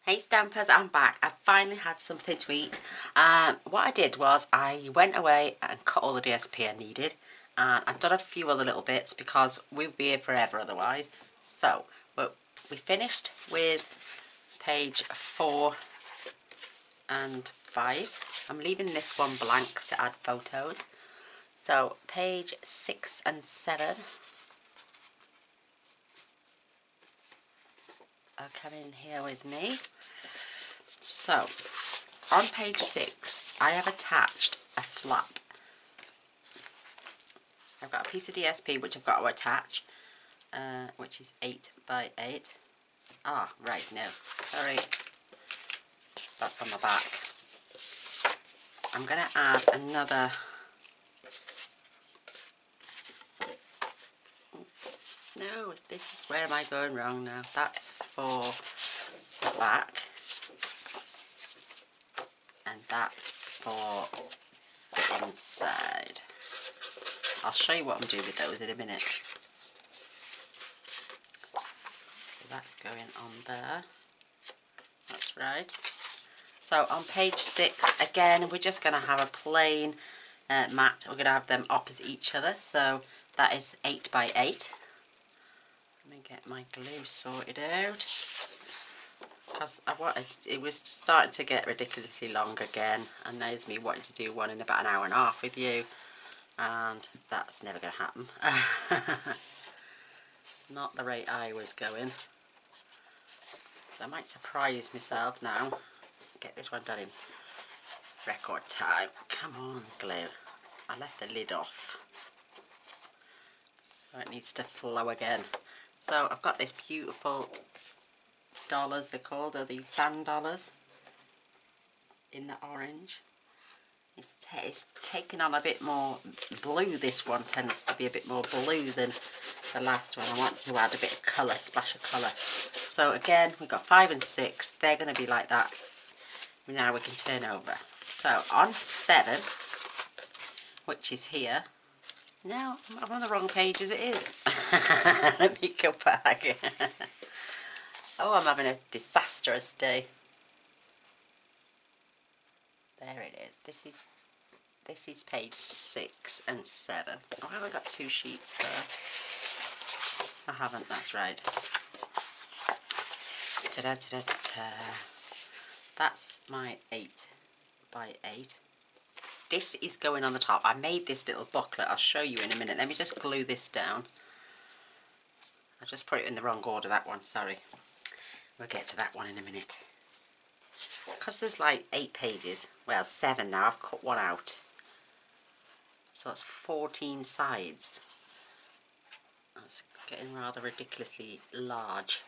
Hey Stampers, I'm back. I finally had something to eat. What I did was I went away and cut all the DSP I needed. And I've done a few other little bits because we'll be here forever otherwise. So, we finished with page 4 and 5. I'm leaving this one blank to add photos. So, page 6 and 7 are coming here with me. So, on page 6, I have attached a flap. I've got a piece of DSP which I've got to attach, which is 8 by 8. Ah, right, no, sorry, that's on the back. I'm going to add another, no, this is, where am I going wrong now? That's for the back, and that's for the inside. I'll show you what I'm doing with those in a minute. So that's going on there. That's right. So on page 6, again, we're just going to have a plain mat. We're going to have them opposite each other. So that is 8 by 8. Let me get my glue sorted out. Because it was starting to get ridiculously long again. And there's me wanting to do one in about an hour and a half with you. And that's never going to happen. Not the rate I was going. So I might surprise myself now. Get this one done in record time. Come on, glue. I left the lid off. So it needs to flow again. So I've got this beautiful dollars, they're called, are these sand dollars in the orange. It's taking on a bit more blue. This one tends to be a bit more blue than the last one. I want to add a bit of colour, splash of colour. So again, we've got 5 and 6. They're going to be like that. Now we can turn over. So on 7, which is here. No, I'm on the wrong page as it is. Let me go back. Oh, I'm having a disastrous day. There it is. This is page 6 and 7. Oh, have I got 2 sheets there? I haven't, that's right. Ta-da, ta-da, ta-da. That's my 8 by 8. This is going on the top. I made this little booklet. I'll show you in a minute. Let me just glue this down. I just put it in the wrong order, that one, sorry. We'll get to that one in a minute. Because there's like 8 pages, well 7 now, I've cut one out. So that's 14 sides. That's getting rather ridiculously large.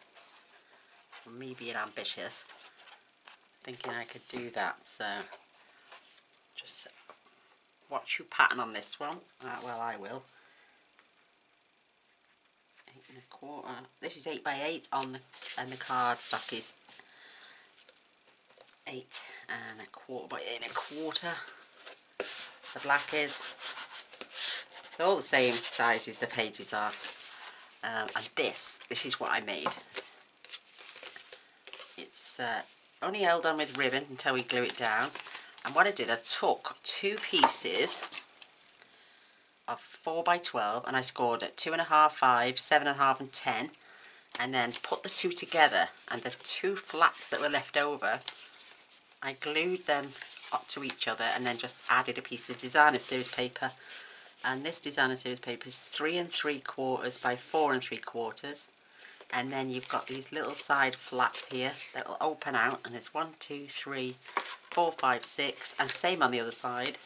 For me being ambitious, thinking I could do that, so just watch your pattern on this one. Well, I will. 8 1/4. This is 8 by 8 on the, and the cardstock is 8 1/4 by 8 1/4. The black is. They're all the same sizes the pages are. And this is what I made. It's only held on with ribbon until we glue it down. And what I did, I took 2 pieces of 4 by 12 and I scored at 2.5, 5, 7.5 and 10. And then put the 2 together, and the 2 flaps that were left over, I glued them up to each other and then just added a piece of designer series paper. And this designer series paper is 3 3/4 by 4 3/4. And then you've got these little side flaps here that will open out, and it's 1, 2, 3, 4, 5, 6, and same on the other side.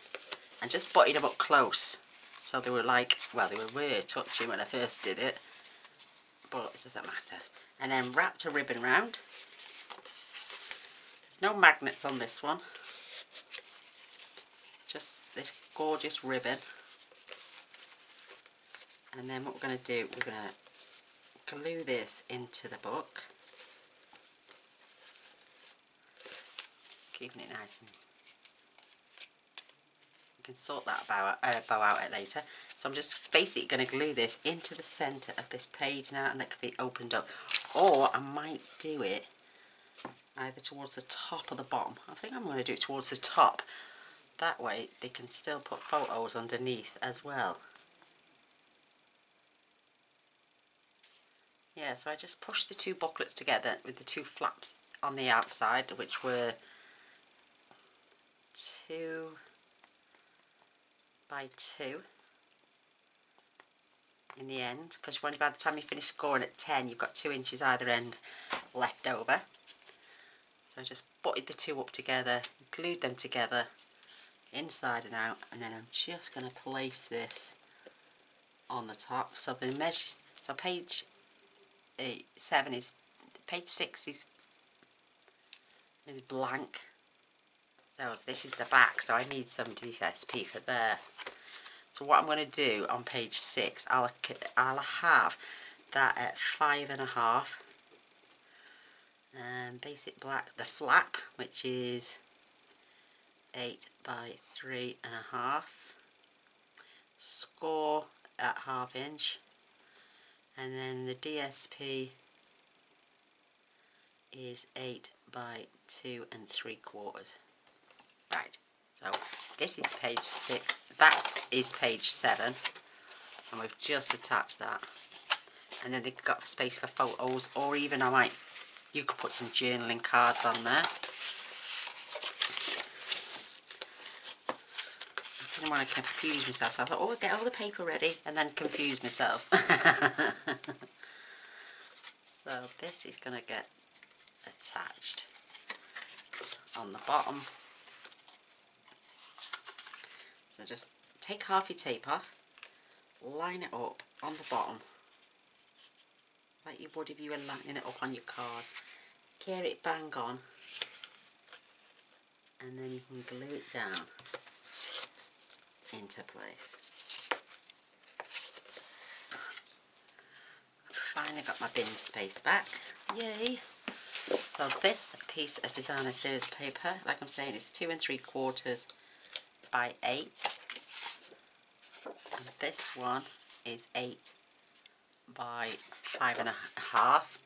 And just butted them up close, so they were like, well, they were touching when I first did it, but it doesn't matter. And then wrapped a ribbon round. There's no magnets on this one, just this gorgeous ribbon. And then what we're going to do, we're going to glue this into the book, keeping it nice, and we can sort that bow out later. So I'm just basically going to glue this into the centre of this page now, and that can be opened up. Or I might do it either towards the top or the bottom. I think I'm going to do it towards the top. That way they can still put photos underneath as well. Yeah, so I just pushed the two booklets together with the two flaps on the outside, which were 2 by 2 in the end, because by the time you finish scoring at 10 you've got 2 inches either end left over. So I just butted the two up together, glued them together inside and out, and then I'm just going to place this on the top. So the measure, so page 7 is, page 6 is blank. So this is the back, so I need some DSP for there. So what I'm going to do on page 6, I'll have that at 5.5. Basic black, the flap, which is 8 by 3.5. Score at 1/2 inch. And then the DSP is 8 by 2 3/4. Right, so this is page 6, that is page 7, and we've just attached that. And then they've got space for photos, or even you could put some journaling cards on there. I didn't want to confuse myself, so I thought, oh, I'll get all the paper ready and then confuse myself. So this is going to get attached on the bottom. So just take half your tape off, line it up on the bottom like you would if you were lining it up on your card. Get it bang on, and then you can glue it down into place. Finally got my bin space back, yay! So this piece of designer series paper, like I'm saying, is 2 3/4 by 8, and this one is 8 by 5.5.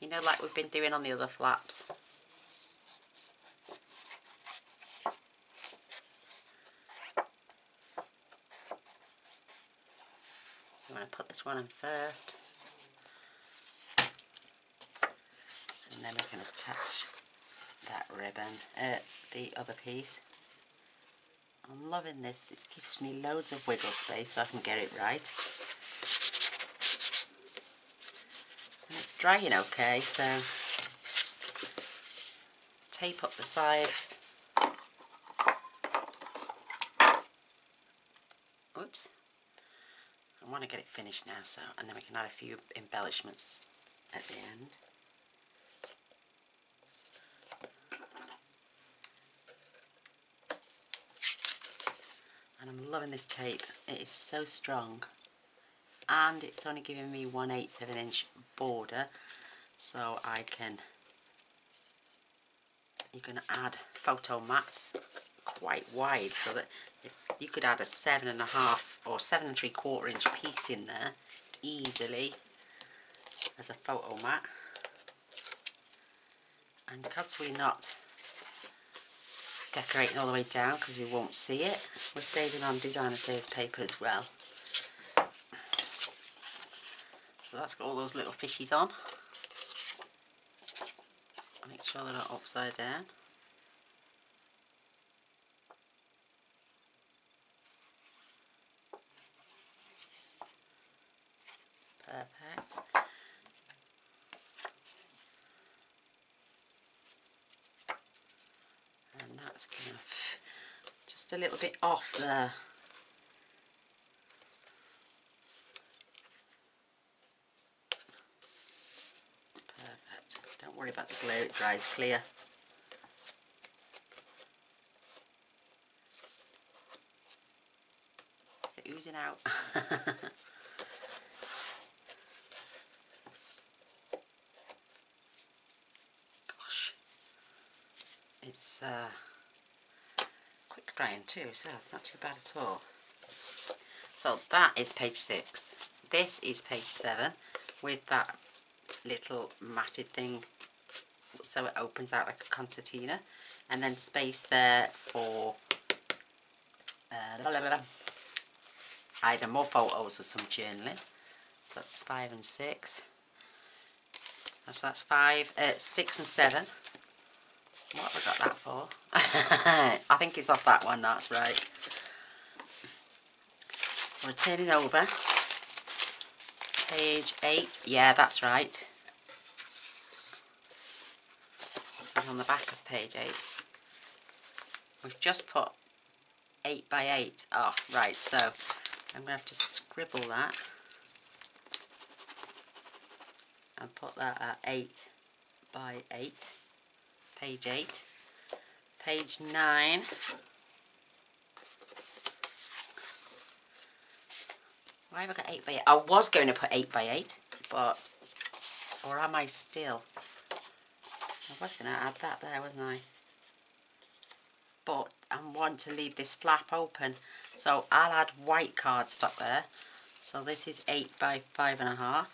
You know, like we've been doing on the other flaps. So I'm going to put this one in first, and then we can attach that ribbon, the other piece. I'm loving this, it gives me loads of wiggle space so I can get it right. And it's drying okay, so tape up the sides. Oops. I want to get it finished now, so, and then we can add a few embellishments at the end. And I'm loving this tape, it is so strong, and it's only giving me 1/8 of an inch border, so you can add photo mats quite wide, so that you could add a 7.5 or 7 3/4 inch piece in there easily as a photo mat. And because we're not decorating all the way down, because we won't see it, we're saving on designer series paper as well. So that's got all those little fishies on. Make sure they're not upside down. Perfect. And that's kind of just a little bit off there. Perfect. Don't worry about the glue, it dries clear. It's oozing out. Gosh. It's quick drying too, so it's not too bad at all. So that is page 6. This is page 7 with that little matted thing so it opens out like a concertina, and then space there for either more photos or some journaling. So that's 5 and 6. So that's 5, 6 and 7. What have I got that for? I think it's off that one, that's right. So we're turning over. Page 8. Yeah, that's right. This is on the back of page 8. We've just put 8 by 8. Oh, right, so I'm going to have to scribble that and put that at 8 by 8. Page 8. Page 9. Why have I got 8 by 8? I was going to put 8 by 8, but, or am I still? I was going to add that there, wasn't I? But I want to leave this flap open, so I'll add white cardstock there. So this is 8 by 5.5,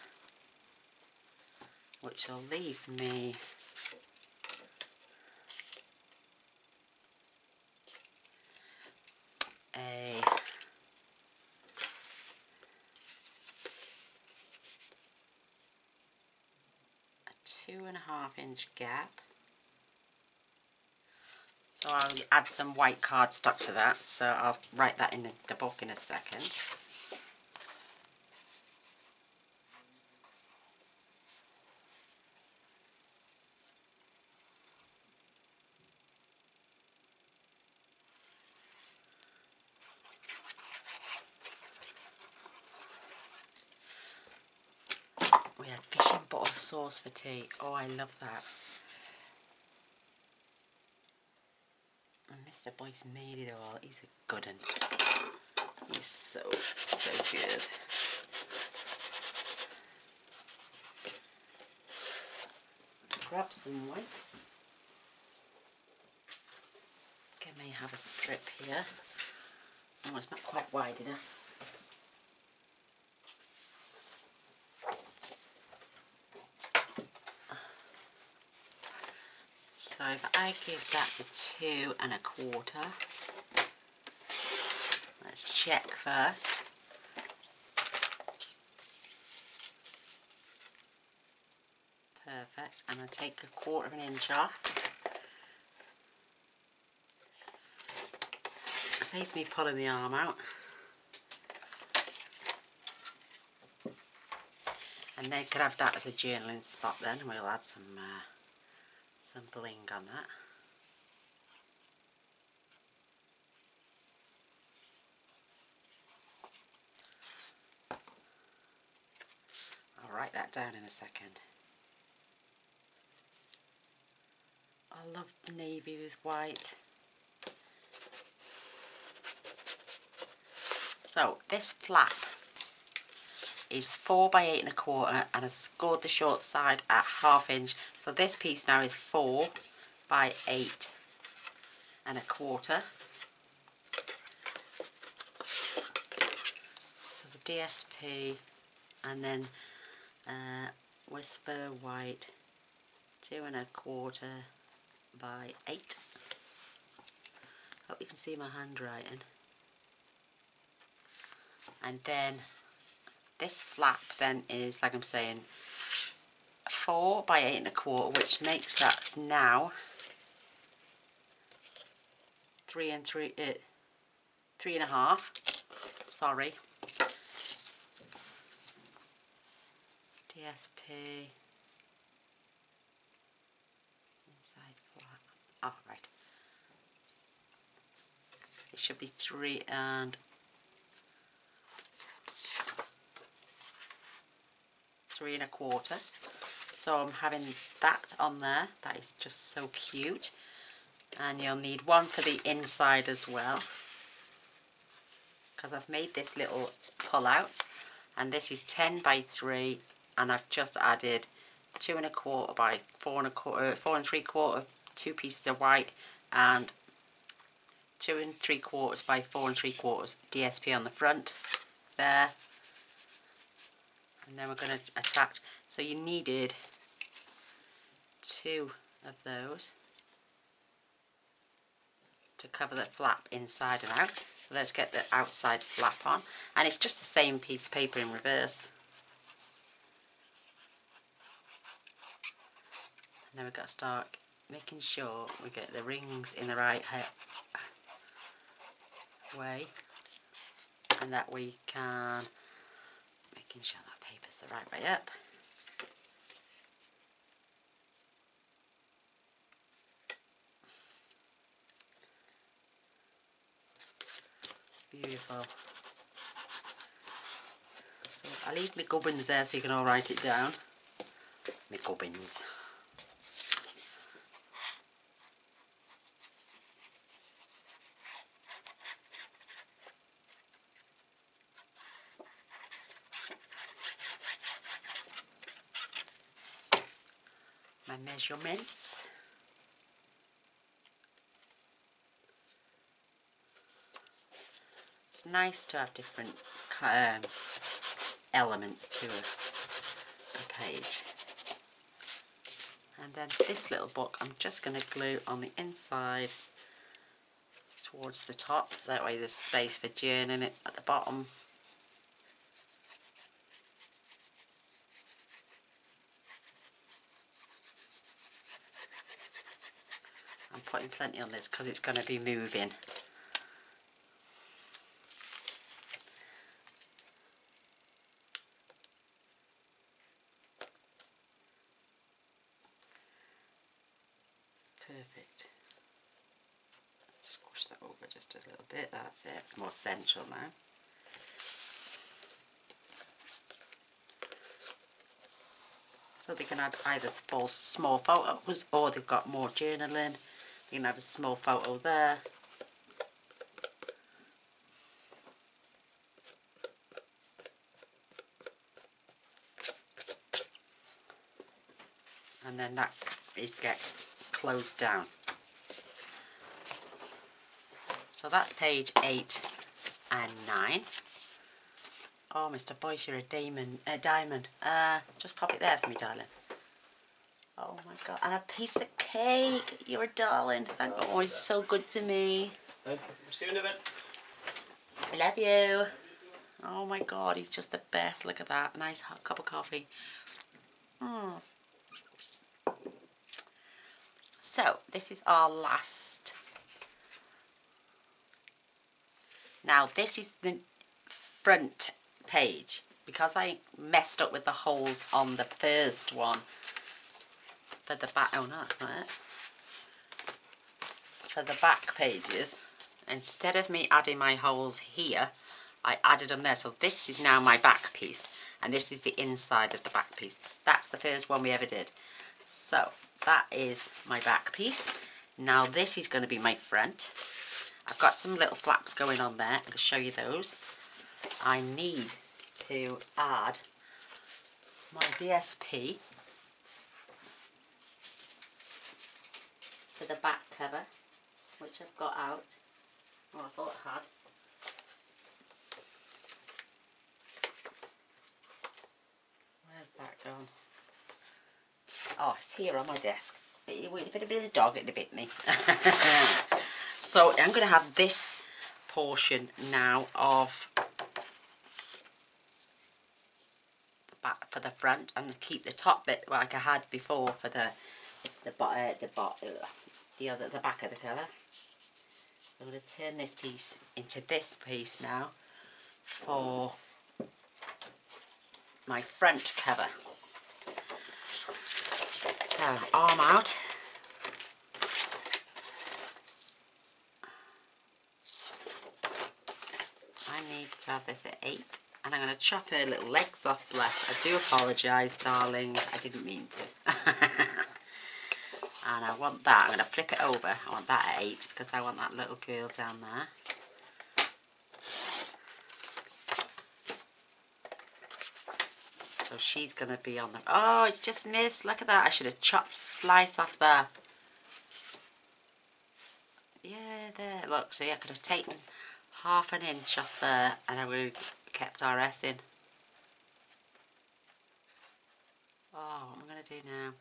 which will leave me a 2.5-inch gap. So I'll add some white cardstock to that, so I'll write that in the book in a second. We had fish and butter sauce for tea. Oh, I love that. And Mr. Boyce made it all. He's a good one. He's so good. Grab some white. I may have a strip here. Oh, it's not quite wide enough. So if I give that to 2.25, let's check first. Perfect, and I take 1/4 inch off. Saves me pulling the arm out. And then could have that as a journaling spot then, and we'll add some bling on that. I'll write that down in a second. I love navy with white. So this flap is 4 by 8.25, and I scored the short side at 1/2 inch. So this piece now is 4 by 8.25. So the DSP, and then Whisper White 2.25 by 8. Hope you can see my handwriting. And then this flap then is, like I'm saying, 4 by 8.25, which makes that now 3.5. Sorry. DSP. Inside flap. Oh, right. It should be 3.25. So I'm having that on there. That is just so cute. And you'll need one for the inside as well, because I've made this little pull out, and this is 10 by 3, and I've just added 2.25 by 4.25, 4.75, 2 pieces of white, and 2.75 by 4.75 DSP on the front there. And then we're going to attach, so you needed 2 of those to cover the flap inside and out. So let's get the outside flap on, and it's just the same piece of paper in reverse. And then we've got to start making sure we get the rings in the right way, and that we can, making sure that paper's the right way up. Beautiful. So I leave my gubbins there so you can all write it down. My gubbins. My measurements. It's nice to have different elements to a page. And then this little book I'm just going to glue on the inside towards the top, that way there's space for journaling it at the bottom. I'm putting plenty on this because it's going to be moving. Perfect. Squish that over just a little bit, that's it, it's more central now. So they can add either small photos, or they've got more journaling. You can add a small photo there. And then that gets closed down. So that's page 8 and 9. Oh, Mr. Boyce, you're a diamond. Just pop it there for me, darling. Oh my God, and a piece of cake. You're a darling. Thank God. Oh, he's so good to me. See you in a bit. I love you. Oh my God, he's just the best. Look at that. Nice hot cup of coffee. So, this is our last. Now, this is the front page. Because I messed up with the holes on the first one. For the back, oh no, that's not it. For the back pages, instead of me adding my holes here, I added them there. So this is now my back piece, and this is the inside of the back piece. That's the first one we ever did. So that is my back piece. Now this is going to be my front. I've got some little flaps going on there. I'm going to show you those. I need to add my DSP for the back cover, which I've got out. Well, I thought I had. Where's that gone? Oh, it's here on my desk. If it had been a dog, it'd have bit me. So I'm going to have this portion now of the back for the front, and keep the top bit like I had before for the back of the cover. I'm going to turn this piece into this piece now for my front cover. So, arm out. I need to have this at 8, and I'm going to chop her little legs off left. I do apologise, darling, I didn't mean to. And I want that, I'm going to flip it over, I want that at 8 because I want that little girl down there. So she's going to be on the... Oh, it's just missed, look at that, I should have chopped a slice off there. Yeah, there, look, see, I could have taken half an inch off there and I would have kept RS in. Oh, what am I going to do now?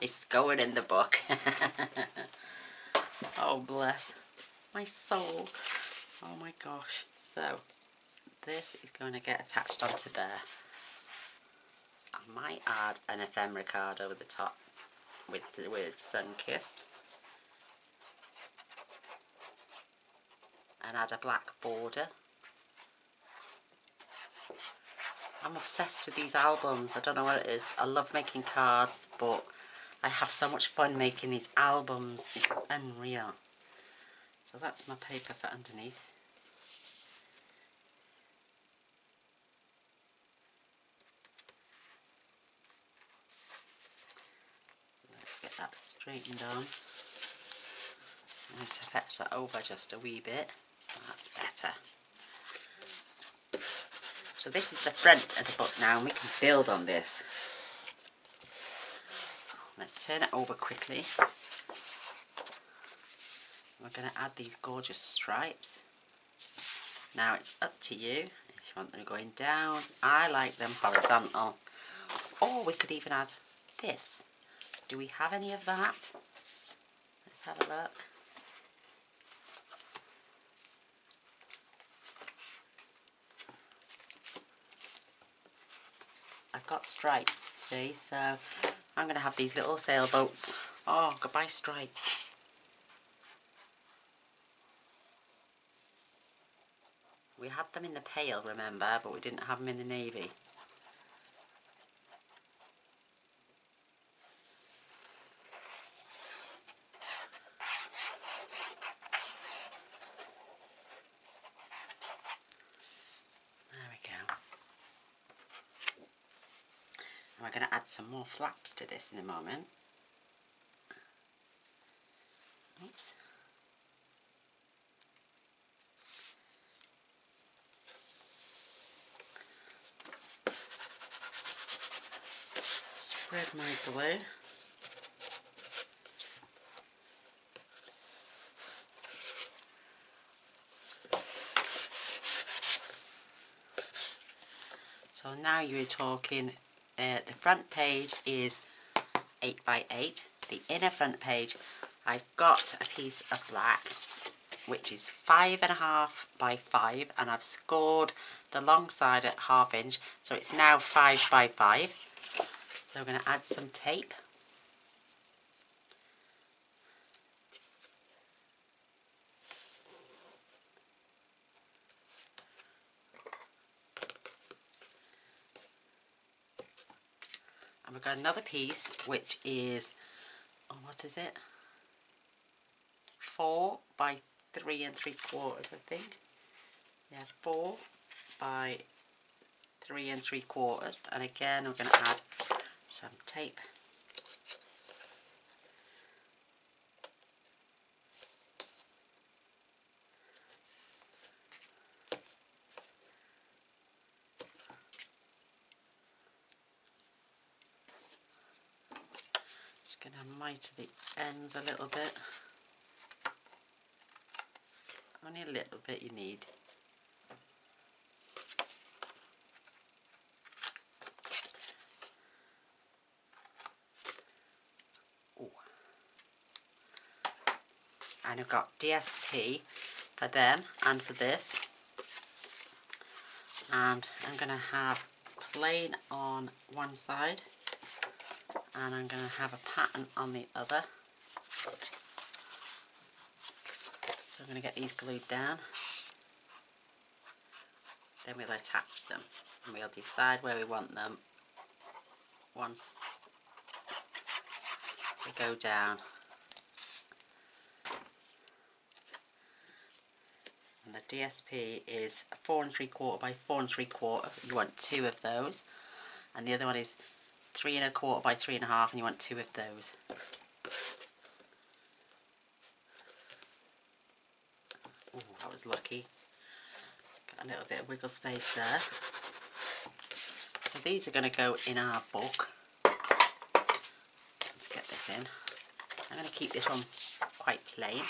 It's going in the book. Oh, bless my soul. Oh my gosh. So, this is going to get attached onto there. I might add an ephemera card over the top with the word sun-kissed. And add a black border. I'm obsessed with these albums. I don't know what it is. I love making cards, but I have so much fun making these albums. It's unreal. So that's my paper for underneath. Let's get that straightened on. I need to fetch that over just a wee bit. That's better. So this is the front of the book now, and we can build on this. Let's turn it over quickly. We're going to add these gorgeous stripes. Now it's up to you if you want them going down. I like them horizontal. Or we could even add this. Do we have any of that? Let's have a look. I've got stripes, see, so I'm going to have these little sailboats. Oh, goodbye stripes. We had them in the pale, remember, but we didn't have them in the navy. There we go. And we're going to add some more flaps to this in a moment. Oops. Spread my glue. So now you're talking, the front page is 8 by 8. The inner front page, I've got a piece of black, which is 5.5 by 5, and I've scored the long side at 1/2 inch, so it's now 5 by 5. So we're going to add some tape. And we've got another piece, which is, oh, what is it? 4 by 3 3/4, I think. Yeah, 4 by 3 3/4. And again, we're going to add some tape. Just going to mite the ends a little bit. Only a little bit you need. Ooh. And I've got DSP for them and for this. And I'm going to have plain on one side, and I'm going to have a pattern on the other. So I'm going to get these glued down. Then we'll attach them, and we'll decide where we want them once they go down. And the DSP is 4 3/4 by 4 3/4. You want 2 of those. And the other one is 3 1/4 by 3 1/2, and you want 2 of those. Oh, that was lucky. Got a little bit of wiggle space there. So these are going to go in our book. Let's get this in. I'm going to keep this one quite plain.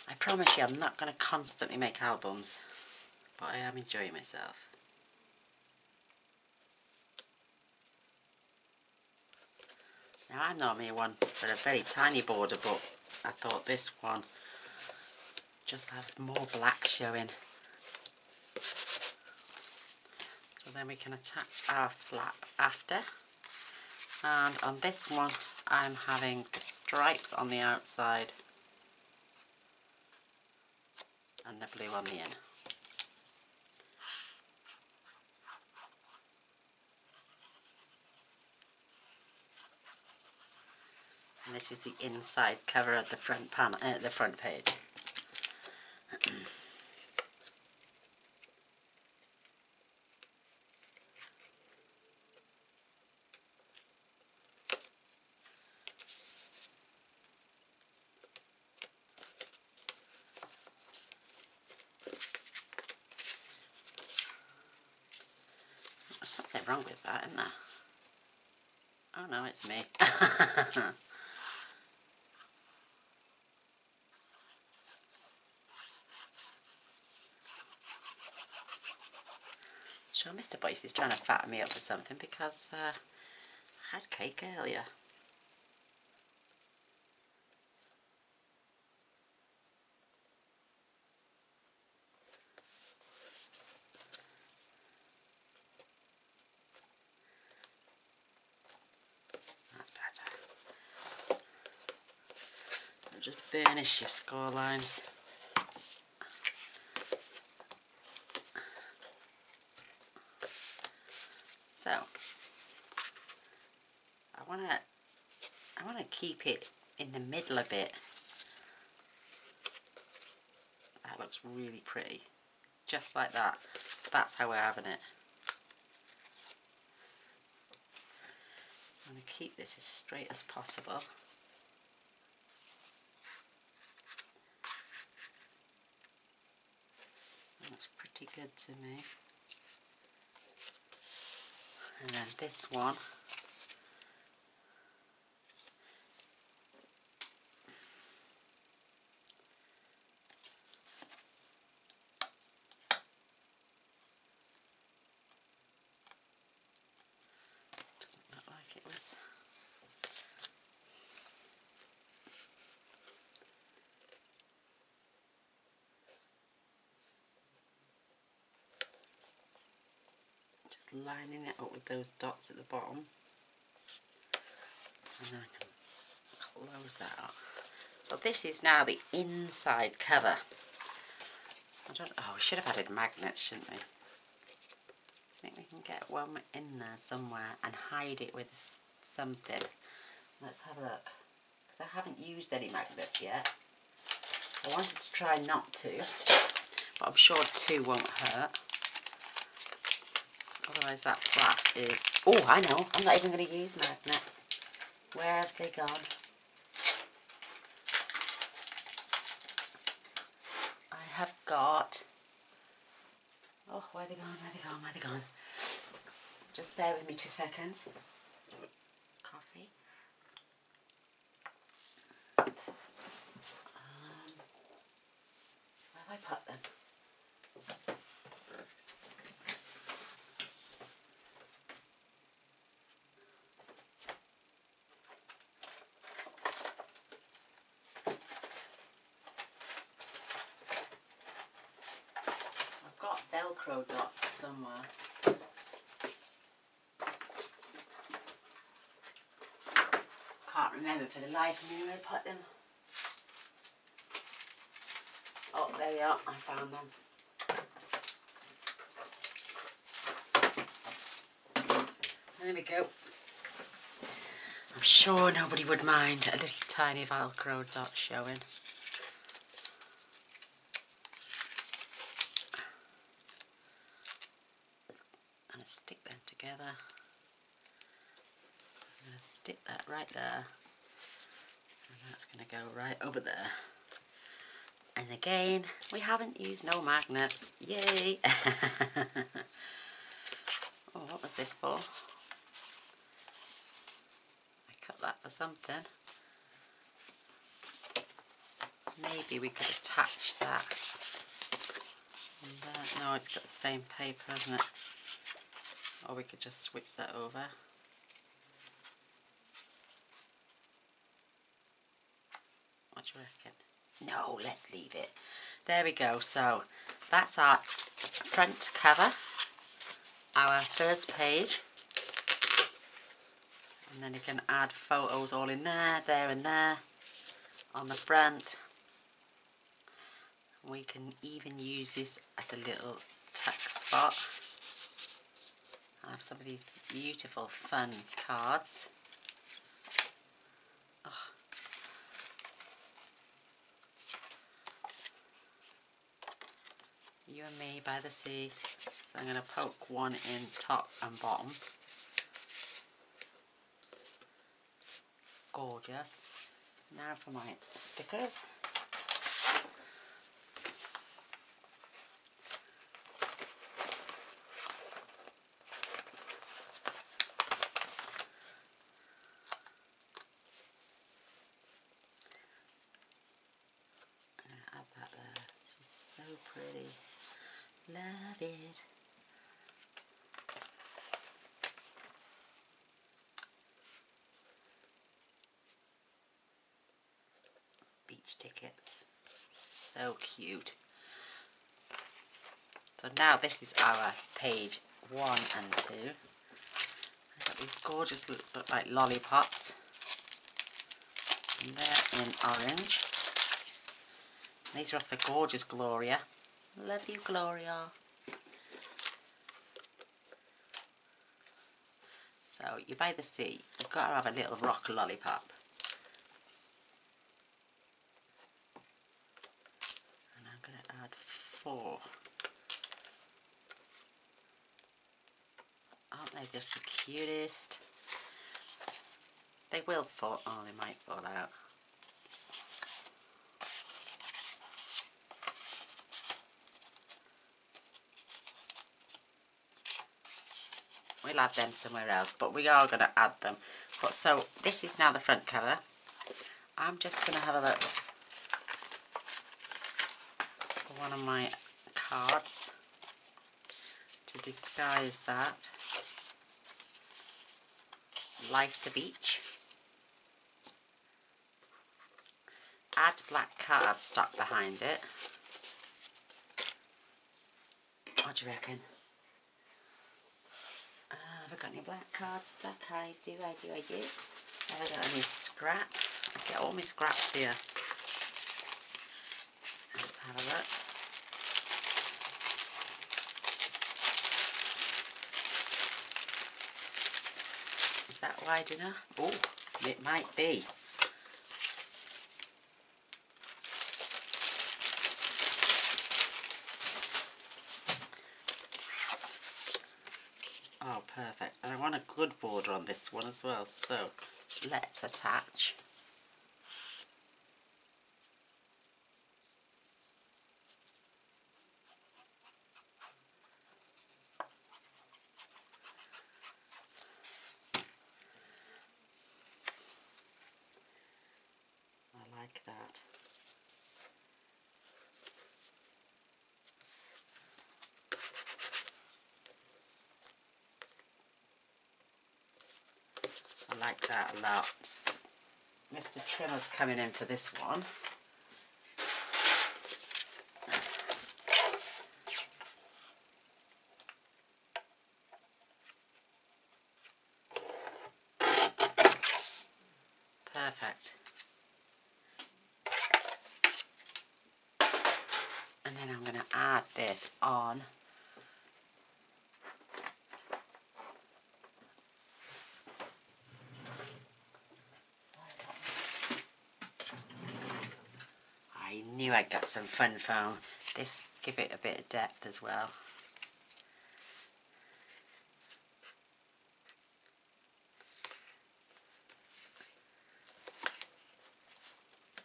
I promise you I'm not going to constantly make albums, but I am enjoying myself. Now I'm normally one for a very tiny border, but I thought this one just has more black showing. So then we can attach our flap after. And on this one I'm having the stripes on the outside and the blue on the in. And this is the inside cover of the front panel, the front page. There's something wrong with that, isn't there? Oh no, it's me. Sure, Mr. Boyce is trying to fatten me up for something because I had cake earlier. That's better. I'll just burnish your score lines. So I want to keep it in the middle a bit. That looks really pretty. Just like that. That's how we're having it. I'm going to keep this as straight as possible. That looks pretty good to me. And then this one, doesn't look like it was. Just lining it up with those dots at the bottom. And then I can close that up. So this is now the inside cover. Oh, we should have added magnets, shouldn't we? I think we can get one in there somewhere and hide it with something. Let's have a look. Because I haven't used any magnets yet. I wanted to try not to, but I'm sure 2 won't hurt. Otherwise that flap is... Oh, I know. I'm not even going to use magnets. Where have they gone? I have got... Oh, where are they gone? Where are they gone? Where are they gone? Just bear with me 2 seconds. Coffee. Where have I put them? I've got Velcro dots somewhere. Can't remember for the life of me where I put them. Oh, there we are. I found them. There we go. I'm sure nobody would mind a little tiny Velcro dot showing. I'm going to stick them together. I'm going to stick that right there. And that's going to go right over there. And again, we haven't used no magnets. Yay! Oh, what was this for? I cut that for something. maybe we could attach that. No, it's got the same paper, hasn't it? Or we could just switch that over. What do you reckon? No, let's leave it. There we go. So that's our front cover, our first page. And then you can add photos all in there, and there on the front. We can even use this as a little tuck spot. I have some of these beautiful fun cards. Oh. You and me by the sea. So I'm going to poke one in top and bottom. Gorgeous. Now for my stickers. So pretty. Love it. Beach tickets. So cute. So now this is our page 1 and 2. I've got these gorgeous look like lollipops. And they're in orange. These are off the gorgeous Gloria. Love you, Gloria. So you're by the sea, you've got to have a little rock lollipop. And I'm going to add 4. Aren't they just the cutest? They will fall, oh they might fall out. We'll add them somewhere else, but we are going to add them. But so this is now the front cover. I'm just going to have a look for one of my cards to disguise that. Life's a beach. Add black cardstock behind it. What do you reckon? Have I got any black cardstock? I do. Have I got any scrap? I get all my scraps here. Let's have a look. Is that wide enough? Oh, it might be. Oh, perfect. And I want a good border on this one as well, so let's attach. I like that. I like that a lot. Mr. Trimmer's coming in for this one. Perfect. And then I'm going to add this on. I knew I'd got some fun foam. This give it a bit of depth as well.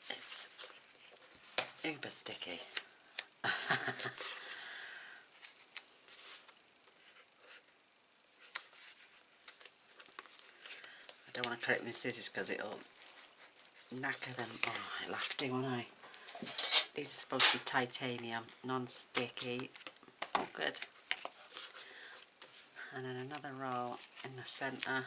It's uber sticky. I don't want to cut it with my scissors because it'll knacker them. Oh, I'll have to, won't I? These are supposed to be titanium, non-sticky. Oh, good. And then another roll in the centre.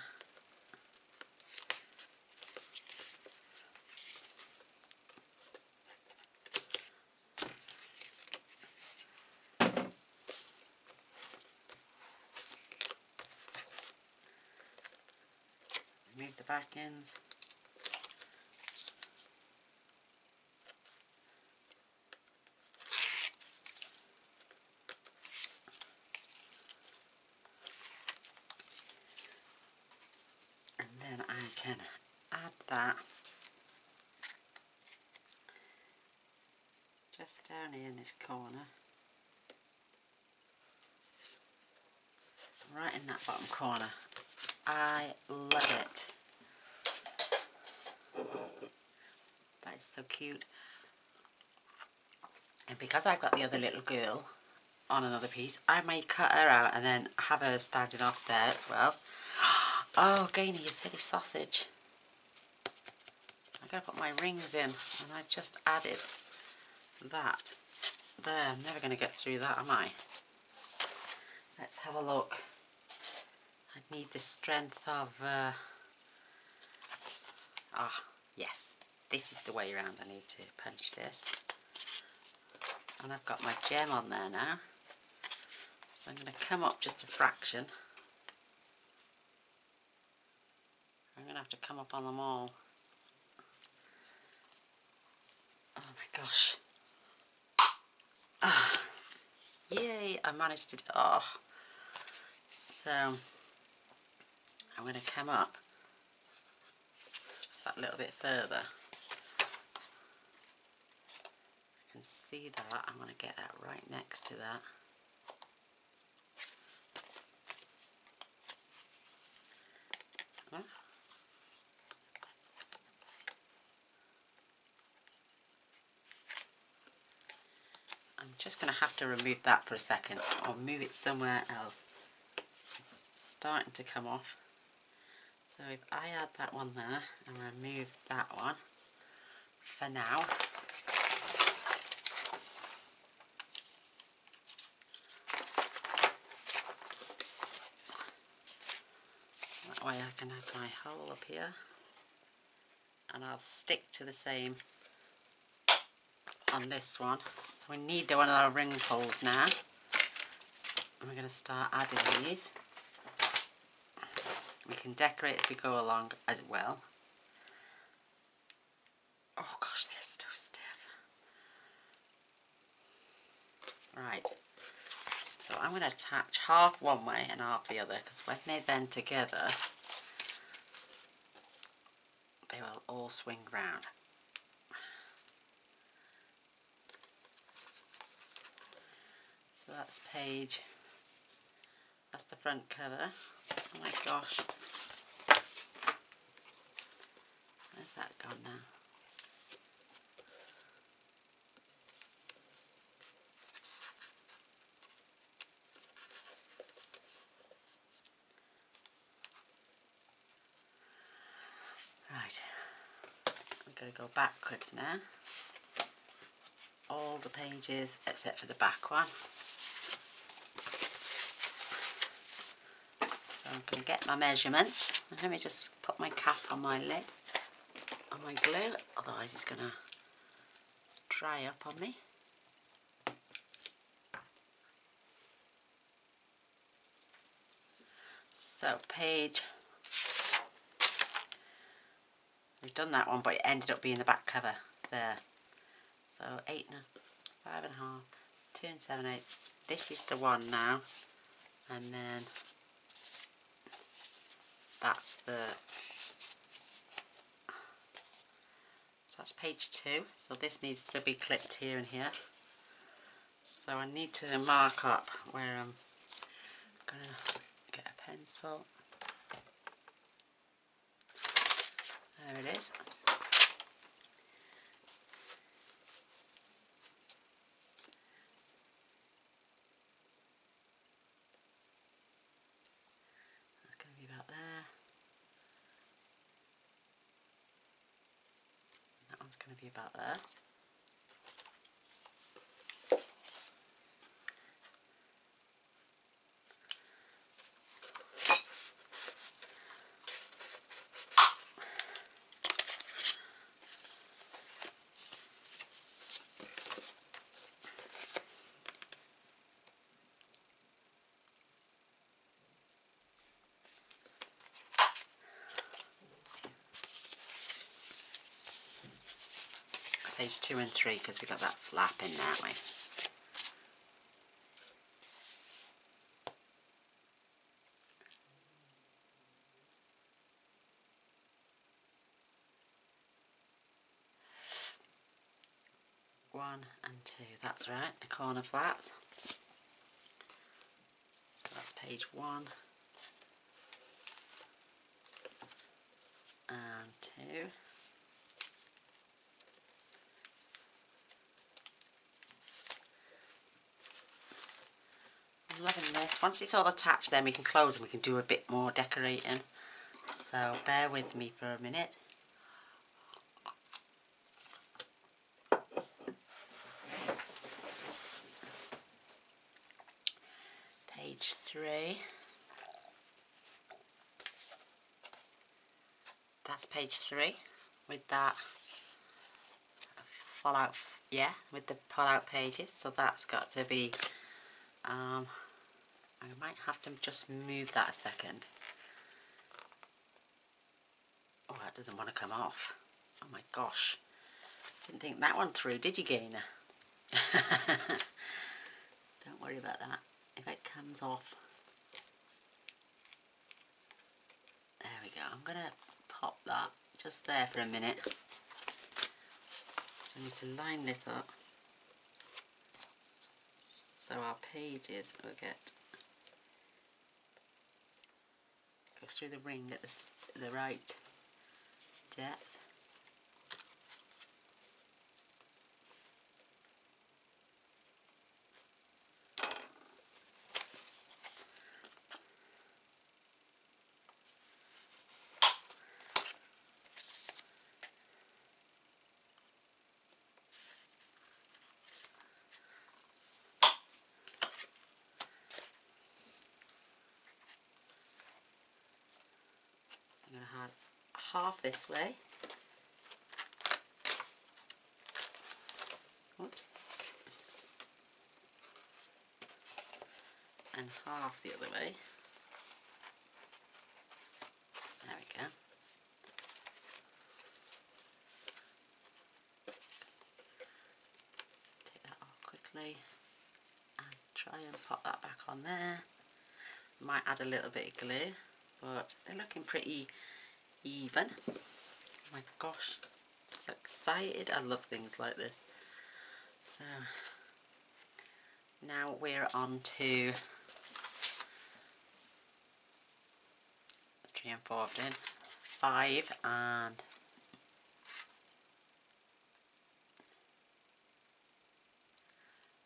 Remove the back ends. And then I can add that just down here in this corner. Right in that bottom corner. I love it. That is so cute. And because I've got the other little girl on another piece, I may cut her out and then have her standing off there as well. Oh, Gaynor, you silly sausage. I've got to put my rings in, and I've just added that there. I'm never going to get through that, am I? Let's have a look. I need the strength of... yes. This is the way around. I need to punch this. And I've got my gem on there now. So I'm going to come up just a fraction. I'm going to have to come up on them all. Oh my gosh. Ah, yay, I managed to... Oh. So, I'm going to come up just that little bit further. I can see that. I'm going to get that right next to that. I'm just going to have to remove that for a second, or move it somewhere else. It's starting to come off. So if I add that one there and remove that one for now. That way I can have my hole up here, and I'll stick to the same on this one. So we need one of our ring pulls now. And we're going to start adding these. We can decorate as we go along as well. Oh gosh, they're so stiff. Right. So I'm going to attach half one way and half the other, because when they're then together, they will all swing round. So that's page, that's the front cover. Oh my gosh. Where's that gone now? Right. We're going to go backwards now. All the pages except for the back one. So I'm going to get my measurements. Let me just put my cap on my lid, on my glue, otherwise it's going to dry up on me. So page, we've done that one, but it ended up being the back cover there. So 8 and 5 and a half, 2 and 7, 8. This is the one now, and then that's the, so that's page 2. So this needs to be clipped here and here. So I need to mark up where I'm gonna get a pencil. There it is. That's going to be about there. That one's going to be about there. page 2 and 3 because we got that flap in there, haven't we? One and two, that's right, the corner flaps. So that's page 1 and 2. I'm loving this. Once it's all attached, then we can close and we can do a bit more decorating. So bear with me for a minute. Page 3. That's page 3 with that fall out, yeah, with the pull out pages. So that's got to be, I might have to just move that a second. Oh, that doesn't want to come off. Oh my gosh. Didn't think that one through, did you, Gaynor? Don't worry about that. If it comes off. There we go. I'm going to pop that just there for a minute. So we need to line this up. So our pages will go through the ring at the right depth. I'm going to have half this way. Oops. And half the other way. There we go. Take that off quickly and try and pop that back on there. Might add a little bit of glue, but they're looking pretty even. Oh my gosh, so excited. I love things like this. So now we're on to 3 and 4 I've done, 5 and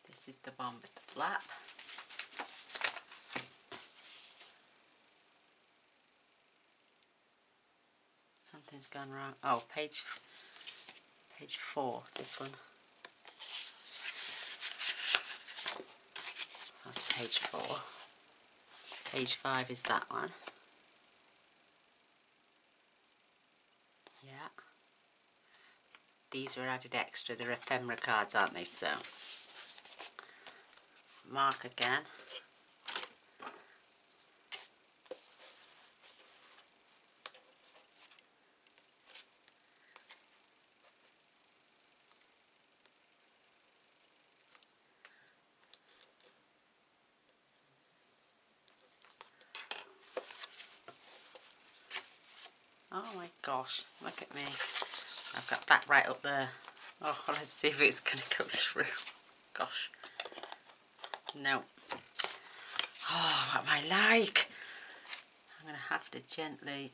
this is the one with the flap. Something's gone wrong. Oh, page 4, this one. That's page 4. Page 5 is that one. Yeah. These were added extra. They're ephemera cards, aren't they? So, mark again. Oh my gosh, look at me. I've got that right up there. Oh, let's see if it's going to go through. Gosh. No. Oh, what am I like? I'm going to have to gently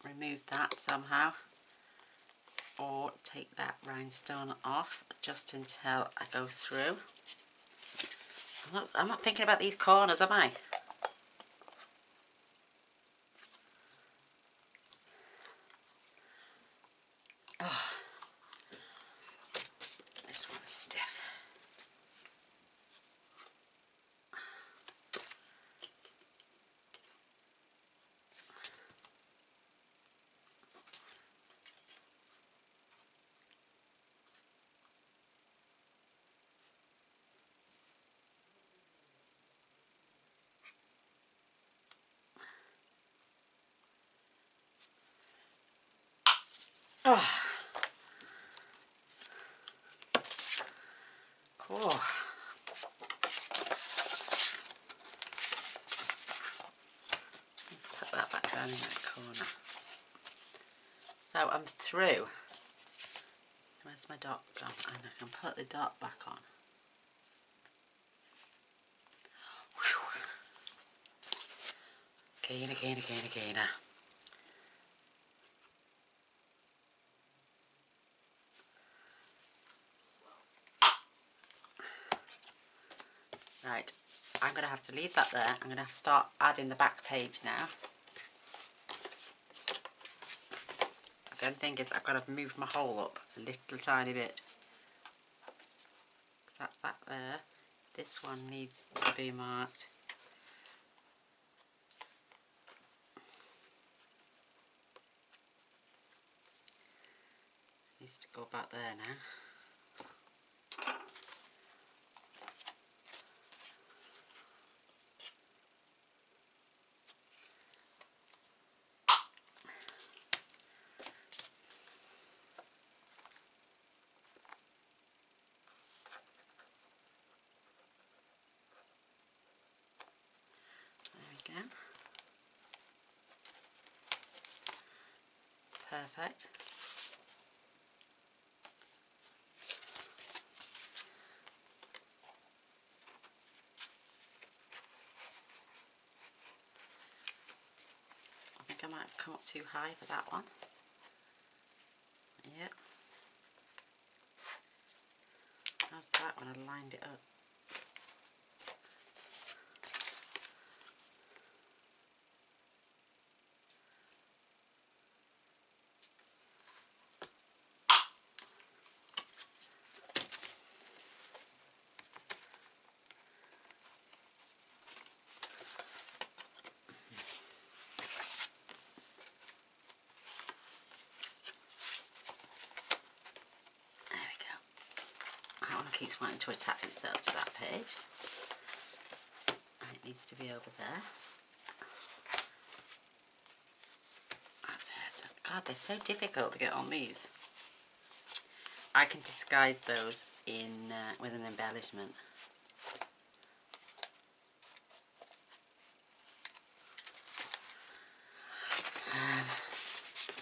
remove that somehow. Or take that rhinestone off just until I go through. I'm not thinking about these corners, am I? Oh, this one's stiff. Oh, Oh. Tuck that back down in that corner. So I'm through. Where's my dot gone? And I can put the dot back on. Whew. Gaynor. Right, I'm going to have to leave that there. I'm going to have to start adding the back page now. The only thing is I've got to move my hole up a little tiny bit. That's that there. This one needs to be marked. Needs to go back there now. There we go. Perfect. I think I might have come up too high for that one. Yep. How's that when I lined it up? Keeps wanting to attach itself to that page, and it needs to be over there. That's it. God, they're so difficult to get on these. I can disguise those in with an embellishment.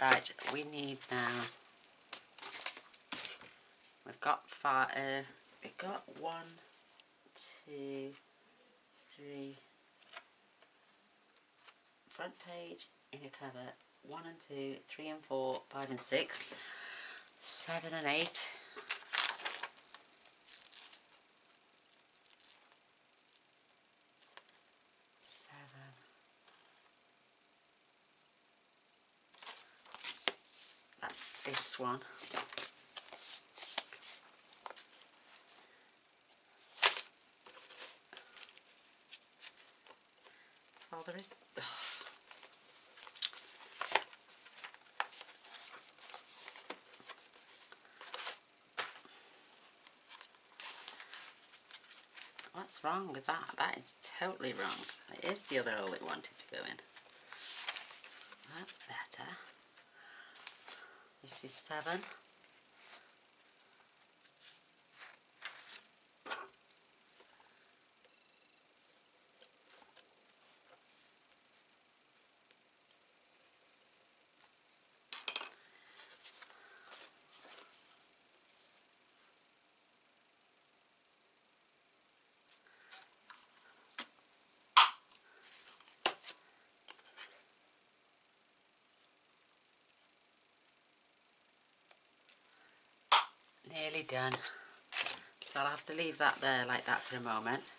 Right, we need now. We've got we've got 1, 2, 3. Front page, inner cover, 1 and 2, 3 and 4, 5 and 6, 7 and 8. That's this one. Oh, there is. Oh. What's wrong with that? That is totally wrong. It is the other hole it wanted to go in. That's better. This is 7. Nearly done. So I'll have to leave that there like that for a moment.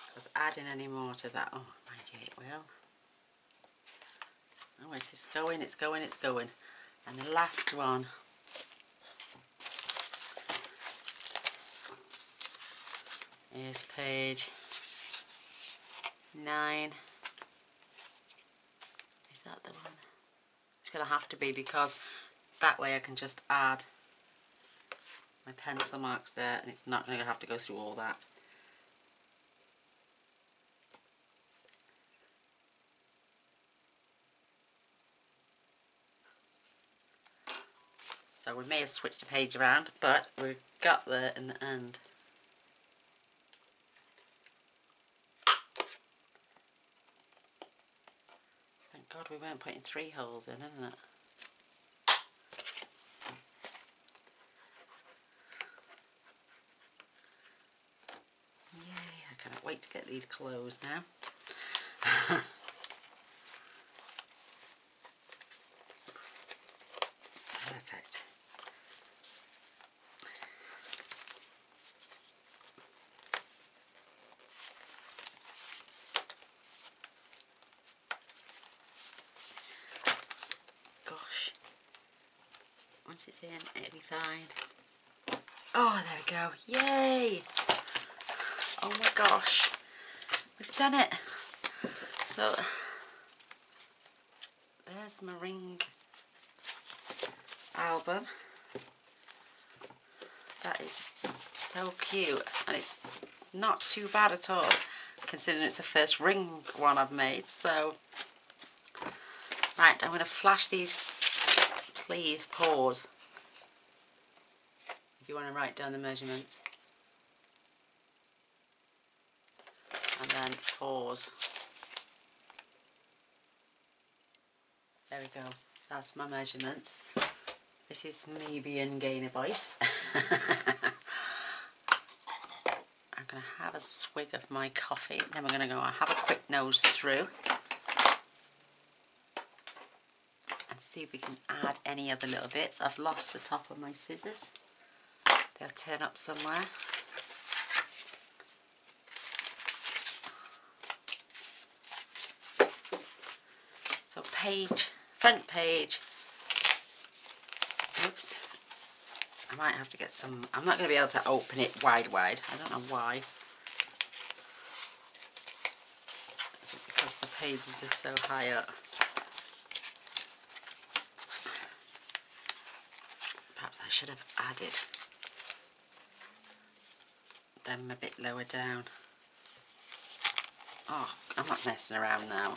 Because adding any more to that, oh, mind you, it will. Oh, it's going. And the last one is page 9. Is that the one? It's going to have to be, because that way I can just add my pencil marks there and it's not going to have to go through all that. So we may have switched the page around, but we're got there in the end. Thank God we weren't putting 3 holes in, isn't it? Yay, I cannot wait to get these closed now. Perfect. Gosh. Once it's in, it'll be fine. Oh, there we go. Yay! Oh my gosh. We've done it. So, there's my ring album. That is so cute, and it's not too bad at all, considering it's the first ring one I've made. So, right, I'm going to flash these. Please pause if you want to write down the measurements. And then pause. There we go. That's my measurements. This is me being Gaynor voice. I'm going to have a swig of my coffee. Then we're going to go and have a quick nose through. And see if we can add any other little bits. I've lost the top of my scissors. They'll turn up somewhere. So front page. Oops. I might have to get some, I'm not going to be able to open it wide. I don't know why. Is it because the pages are so high up? Perhaps I should have added them a bit lower down. Oh, I'm not messing around now.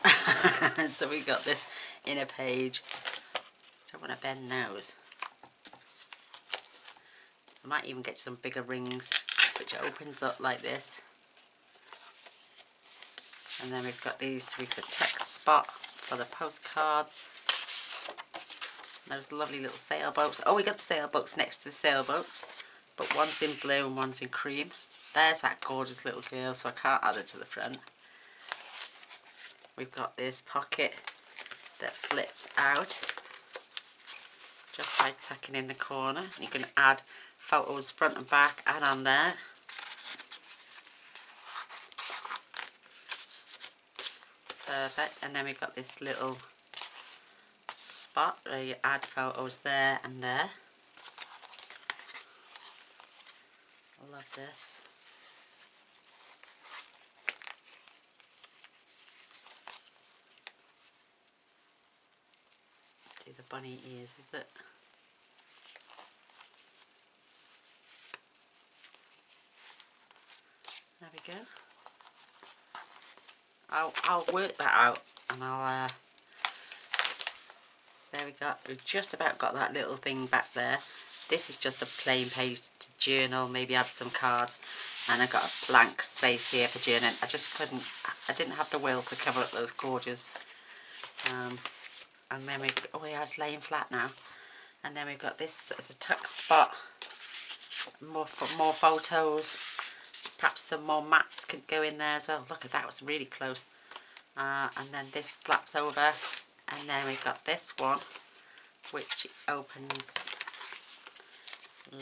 So we got this inner page. Don't want to bend nose. I might even get some bigger rings, which opens up like this. And then we've got these with the text spot for the postcards. Those lovely little sailboats. Oh, we got the sailboats next to the sailboats, but one's in blue and one's in cream. There's that gorgeous little girl, so I can't add her to the front. We've got this pocket that flips out just by tucking in the corner. You can add photos front and back and on there. Perfect. And then we've got this little spot where you add photos there and there. I love this. Do the bunny ears, is it? There we go. I'll work that out, and I'll there we go. We've just about got that little thing back there. This is just a plain page to journal, maybe add some cards, and I've got a blank space here for journaling. I didn't have the will to cover up those gorgeous. And then yeah, it's laying flat now. And then we've got this as a tuck spot, more photos. Perhaps some more mats could go in there as well. Look at that, was really close. And then this flaps over, and then we've got this one, which opens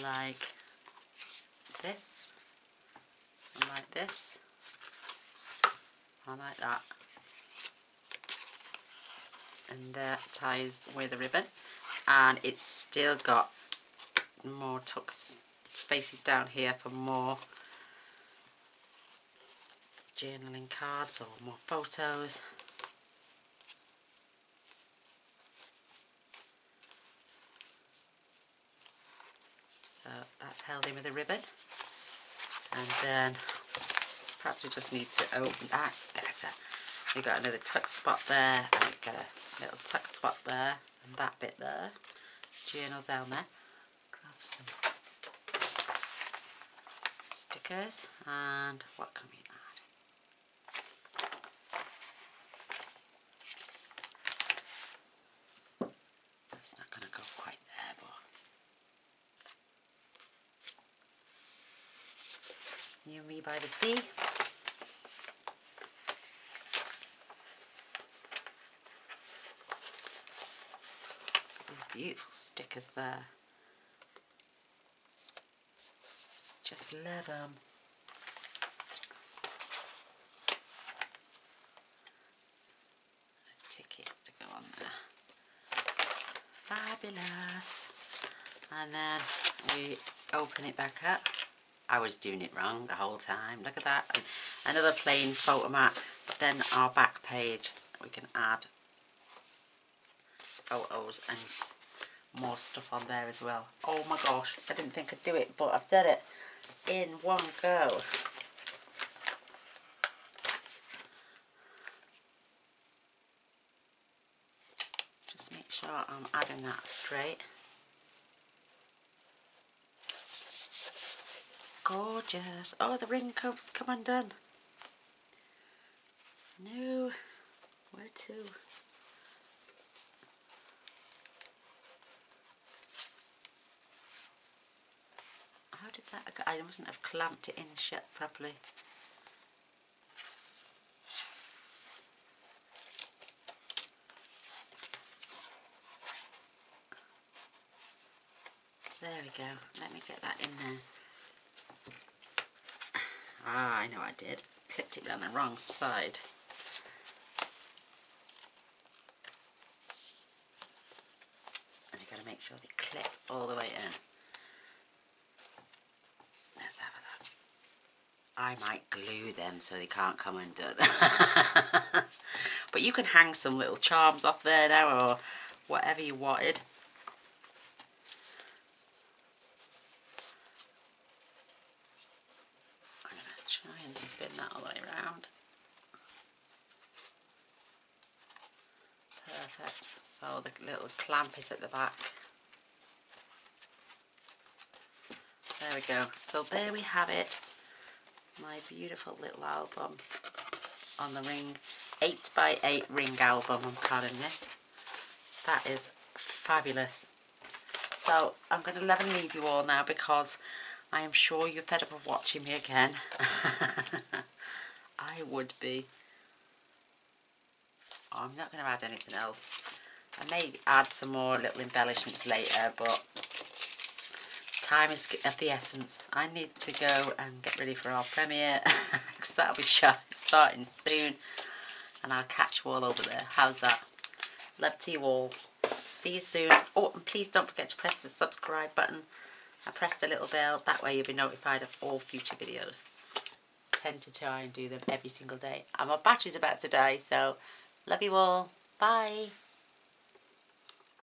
like this, and like this, and like that. And ties with a ribbon, and it's still got more tuck spaces down here for more journaling cards or more photos. So that's held in with a ribbon, and then perhaps we just need to open that better. We've got another tuck spot there, and we've got a little tuck spot there, and that bit there. Journal down there. Grab some stickers, and what can we add? That's not going to go quite there, but You and Me by the Sea. Beautiful stickers there. Just love them. A ticket to go on there. Fabulous. And then we open it back up. I was doing it wrong the whole time. Look at that. Another plain photo mat. But then our back page, we can add photos and more stuff on there as well. Oh my gosh, I didn't think I'd do it, but I've done it in one go. Just make sure I'm adding that straight. Gorgeous. Oh, the ring cuffs come undone. No, where to? How did that go? I mustn't have clamped it in shut properly. There we go. Let me get that in there. Ah, I know I did. Clipped it down the wrong side. And you've got to make sure they clip all the way in. Let's have that. I might glue them so they can't come undone. But you can hang some little charms off there now, or whatever you wanted. I'm going to try and spin that all the way around. Perfect. So the little clamp is at the back. There we go. So there we have it. My beautiful little album on the ring. 8x8 ring album, I'm calling this. That is fabulous. So I'm going to love and leave you all now, because I am sure you're fed up of watching me again. I would be. Oh, I'm not going to add anything else. I may add some more little embellishments later, but time is of the essence. I need to go and get ready for our premiere, because that'll be starting soon, and I'll catch you all over there. How's that? Love to you all. See you soon. Oh, and please don't forget to press the subscribe button and press the little bell. That way you'll be notified of all future videos. Tend to try and do them every single day. And my battery's about to die, so love you all. Bye.